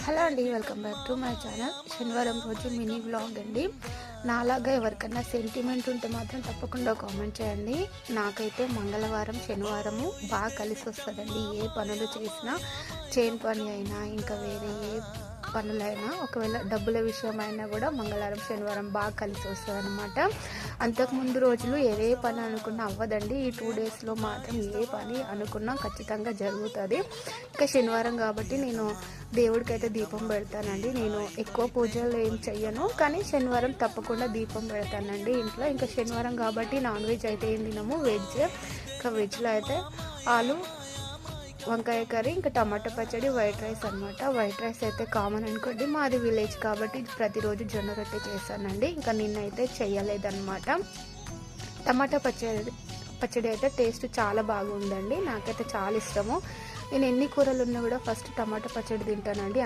Hello అండి, welcome back to my channel. శనివారం రోజు మినీ వ్లాగ్ అండి. నాలాగా ఎవరికైనా సెంటిమెంట్ ఉంటే మాత్రం తప్పకుండా కామెంట్ చేయండి. నాకైతే మంగళవారం శనివారము బాగా కలిసి వస్తుందండి. ఏ పనులు చేసినా, చేను పని అయినా ఇంకా వేరే ఏ పనులైనా, ఒకవేళ డబ్బుల విషయమైనా కూడా మంగళవారం శనివారం బాగా కలిసి వస్తుంది అనమాట. అంతకుముందు రోజులు ఏ పని అనుకున్నా అవ్వదండి. ఈ 2 డేస్లో మాత్రం ఏ పని అనుకున్నా ఖచ్చితంగా జరుగుతుంది. ఇంకా శనివారం కాబట్టి నేను దేవుడికి అయితే దీపం పెడతానండి. నేను ఎక్కువ పూజలు ఏం చెయ్యను, కానీ శనివారం తప్పకుండా దీపం పెడతానండి ఇంట్లో. ఇంకా శనివారం కాబట్టి నాన్ వెజ్ అయితే ఏం తినము, వెజ్. ఇంకా వెజ్లో అయితే ఆలు వంకాయ కర్రీ, ఇంకా టమాటా పచ్చడి, వైట్ రైస్ అనమాట. వైట్ రైస్ అయితే కామన్ అనుకోండి, మాది విలేజ్ కాబట్టి ప్రతిరోజు జొన్న రొట్టె చేస్తానండి. ఇంకా నిన్నైతే చెయ్యలేదన్నమాట. టమాటా పచ్చడి అయితే టేస్ట్ చాలా బాగుందండి. నాకైతే చాలా ఇష్టము. నేను ఎన్ని కూరలు ఉన్నా కూడా ఫస్ట్ టమాటా పచ్చడి తింటానండి.